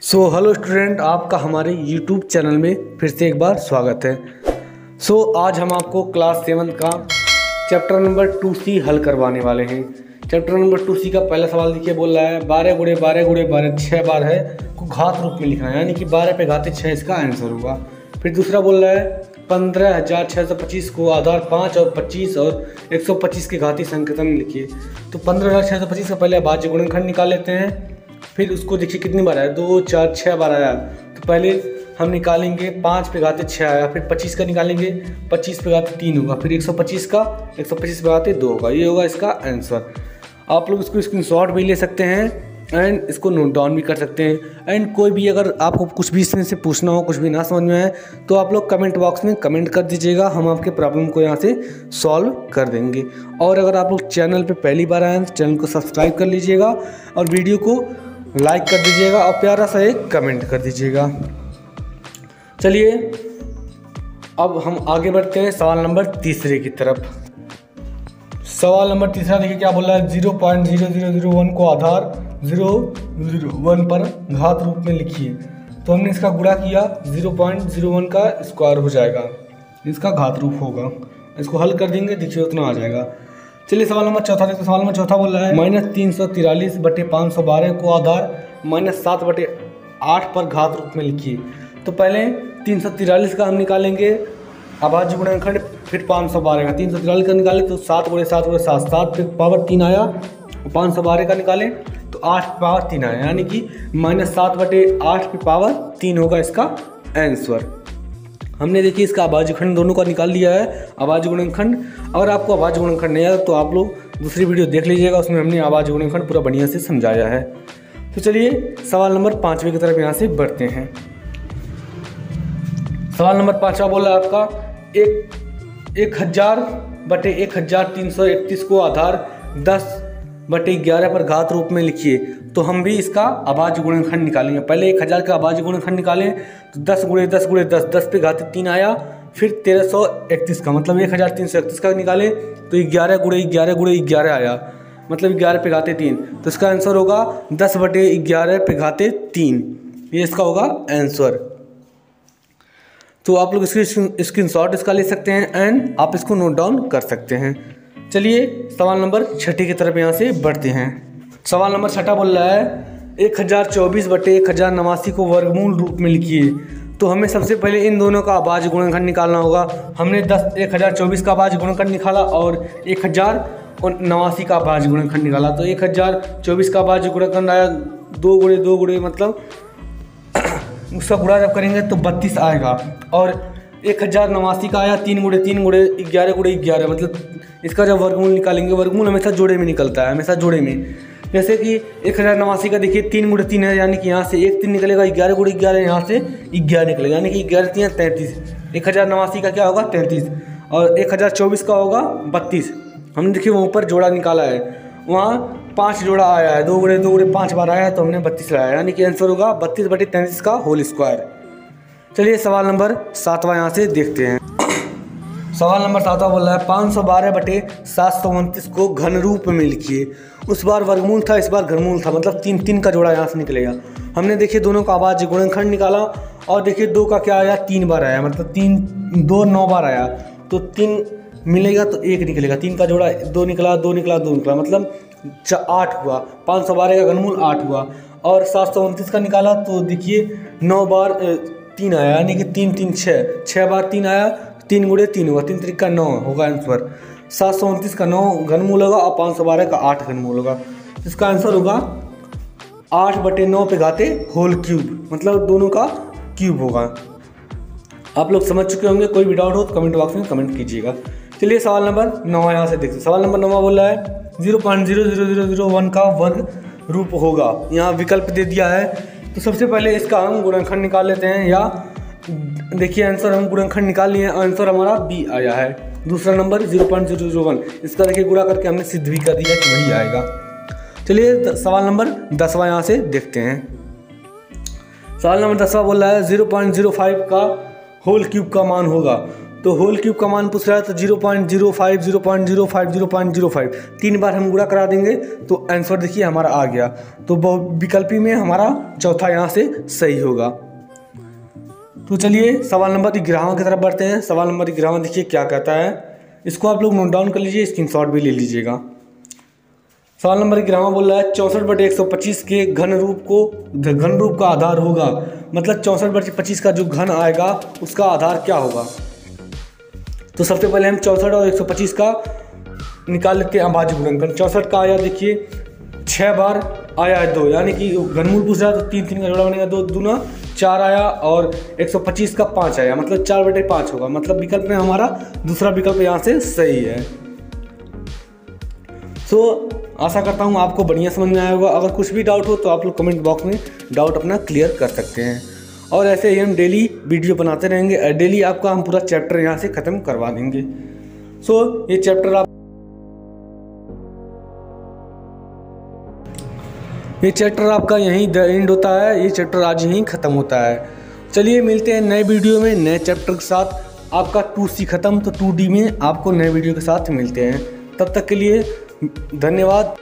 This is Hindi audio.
हेलो स्टूडेंट, आपका हमारे यूट्यूब चैनल में फिर से एक बार स्वागत है। आज हम आपको क्लास 7 का चैप्टर नंबर 2C हल करवाने वाले हैं। चैप्टर नंबर 2C का पहला सवाल देखिए, बोल रहा है 12 गुणे 12 गुणे 12 6 बार है को घात रूप में लिखना है, यानी कि 12 पे घाते 6 इसका आंसर होगा। फिर दूसरा बोल रहा है 15,625 को आधार 5 और 25 और 125 के घाती संकेतन में लिखिए। तो 15,625 का पहले अभाज्य गुणनखंड निकाल लेते हैं। फिर उसको देखिए कितनी बार आया, 2 4 6 बार आया। तो पहले हम निकालेंगे 5 पे घाते 6 आया, फिर 25 का निकालेंगे, 25 पे घाते 3 होगा, फिर 125 का 125 पे घाते 2 होगा। ये होगा इसका आंसर। आप लोग इसको स्क्रीनशॉट भी ले सकते हैं एंड इसको नोट डाउन भी कर सकते हैं। एंड कोई भी अगर आपको कुछ भी इसमें से पूछना हो, कुछ भी ना समझ में आए, तो आप लोग कमेंट बॉक्स में कमेंट कर दीजिएगा, हम आपके प्रॉब्लम को यहाँ से सॉल्व कर देंगे। और अगर आप लोग चैनल पे पहली बार आए तो चैनल को सब्सक्राइब कर लीजिएगा और वीडियो को लाइक कर दीजिएगा और प्यारा सा एक कमेंट कर दीजिएगा। चलिए अब हम आगे बढ़ते हैं सवाल नंबर तीसरे की तरफ। सवाल नंबर तीसरा देखिए क्या बोल रहा है, 0.0001 को आधार 001 पर घात रूप में लिखिए। तो हमने इसका गुणा किया, 0.01 का स्क्वायर हो जाएगा, इसका घात रूप होगा। इसको हल कर देंगे, देखिए उतना आ जाएगा। चलिए सवाल नंबर चौथा देखते। सवाल नंबर चौथा बोल रहा है -343/512 को आधार -7/8 पर घात रूप में लिखिए। तो पहले 343 का हम निकालेंगे अभाज्य गुणनखंड, फिर 512 का। 343 का निकालें तो 7 × 7 × 7 7 पे पावर 3 आया। 512 का निकालें तो 8 पे पावर 3 आया, यानी कि -7/8 पे पावर 3 होगा इसका आंसर। हमने देखिए इसका अभाज्य खंड दोनों का निकाल लिया है, अभाज्य गुणनखंड। अगर आपको अभाज्य गुणनखंड नहीं आता तो आप लोग दूसरी वीडियो देख लीजिएगा, उसमें हमने अभाज्य गुणनखंड पूरा बढ़िया से समझाया है। तो चलिए सवाल नंबर 5वें की तरफ यहाँ से बढ़ते हैं। सवाल नंबर 5वां बोला आपका 1000/1331 को आधार 10/11 पर घात रूप में लिखिए। तो हम भी इसका अभाज्य गुणनखंड निकालेंगे। पहले 1000 का अभाज्य गुणनखंड निकालें तो 10 × 10 × 10 10 पे घाते 3 आया। फिर 1331 का मतलब 1331 का निकालें तो 11 × 11 × 11 आया, मतलब 11 पे घाते 3। तो इसका आंसर होगा 10/11 पे घाते 3। ये इसका होगा आंसर। तो आप लोग इसकी स्क्रीनशॉट इसका ले सकते हैं एंड आप इसको नोट डाउन कर सकते हैं। चलिए सवाल नंबर 6 की तरफ यहाँ से बढ़ते हैं। सवाल नंबर 6 बोल रहा है 1024/1089 को वर्गमूल रूप में लिखिए। तो हमें सबसे पहले इन दोनों का अभाज्य गुणनखंड निकालना होगा। हमने 1024 का अभाज्य गुणनखंड निकाला और 1089 का अभाज्य गुणनखंड निकाला। तो 1024 का अभाज्य गुणनखंड आया 2 × 2 × मतलब उसका गुणा जब करेंगे तो 32 आएगा। और 1089 का आया 3 × 3 × 11 × 11 मतलब इसका जब वर्गमूल निकालेंगे, वर्गमूल हमेशा जोड़े में निकलता है, हमेशा जोड़े में। जैसे कि 1089 का देखिए 3 × 3 है, यानी कि यहाँ से 1 3 निकलेगा, 11 × 11 यहाँ से 11 निकलेगा, यानी कि 11 3 33। 1089 का क्या होगा 33 और 1024 का होगा 32। हमने देखिए वहाँ ऊपर जोड़ा निकाला है, वहाँ 5 जोड़ा आया है, 2 × 2 × 5 बार आया है, तो हमने 32 लाया, यानी कि आंसर होगा 32/33 का होल स्क्वायर। चलिए सवाल नंबर 7वां यहाँ से देखते हैं। सवाल नंबर 7वां बोल रहा है 512/729 को घन रूप में लिखिए। उस बार वर्गमूल था, इस बार घनमूल था, मतलब 3 3 का जोड़ा यहाँ से निकलेगा। हमने देखिए दोनों का अभाज्य गुणनखंड निकाला और देखिए 2 का क्या आया 3 बार आया, मतलब 2 9 बार आया, तो 3 मिलेगा तो 1 निकलेगा। 3 का जोड़ा 2 निकला, 2 निकला, 2 निकला, मतलब 8 हुआ। 512 का घनमूल 8 हुआ और 729 का निकाला तो देखिए 9 बार 3 आया, यानी कि 3 3 6 बार 3 आया, 3 × 3 होगा, 3 3 का 9 होगा आंसर। 729 का 9 घनमूल होगा और 512 का 8 घनमूल होगा। इसका आंसर होगा 8/9 पे घाते होल क्यूब, मतलब दोनों का क्यूब होगा। आप लोग समझ चुके होंगे, कोई भी डाउट हो तो कमेंट बॉक्स में कमेंट कीजिएगा। चलिए सवाल नंबर 9 यहाँ से देखते हैं। सवाल नंबर 9 बोल रहा है 0.00001 का वर्ग रूप होगा। यहाँ विकल्प दे दिया है, तो सबसे पहले इसका हम गुणनखंड निकाल लेते हैं। या देखिए आंसर हम गुणनखंड निकाल लिए, आंसर हमारा बी आया है। दूसरा नंबर 0.001, इसका देखिए गुणा करके हमने सिद्ध भी कर दिया कि वही आएगा। चलिए सवाल नंबर 10वां यहाँ से देखते हैं। सवाल नंबर 10वां बोल रहा है 0.05 का होल क्यूब का मान होगा। तो होल क्यूब का मान पूछ रहा है तो 0.05 0.05 0.05 3 बार हम गुणा करा देंगे तो आंसर देखिए हमारा आ गया। तो विकल्पी में हमारा चौथा यहाँ से सही होगा। तो चलिए सवाल नंबर 11 की तरफ बढ़ते हैं। सवाल नंबर 11 देखिए क्या कहता है, इसको आप लोग नोट डाउन कर लीजिए, स्क्रीनशॉट भी ले लीजिएगा। सवाल नंबर 11 बोल रहा है 64/125 के घन रूप का आधार होगा, मतलब 64/25 का जो घन आएगा उसका आधार क्या होगा। तो सबसे पहले हम 64 और 125 का निकाल लेते हैं अभाज्य गुणनखंड। 64 का आया देखिए 6 बार आया है 2, यानी कि घनमूल पूछ रहा है तो 3 3 का जोड़ा बनेगा 2 दूना 4 आया, और 125 का 5 आया, मतलब 4/5 होगा। मतलब विकल्प में हमारा दूसरा विकल्प यहाँ से सही है। तो आशा करता हूँ आपको बढ़िया समझ में आया होगा। अगर कुछ भी डाउट हो तो आप लोग कमेंट बॉक्स में डाउट अपना क्लियर कर सकते हैं, और ऐसे ही हम डेली वीडियो बनाते रहेंगे। डेली आपका हम पूरा चैप्टर यहाँ से ख़त्म करवा देंगे। ये चैप्टर आपका यहीं द एंड होता है। ये चैप्टर आज यहीं ख़त्म होता है। चलिए मिलते हैं नए वीडियो में नए चैप्टर के साथ। आपका 2C ख़त्म, तो 2D में आपको नए वीडियो के साथ मिलते हैं। तब तक के लिए धन्यवाद।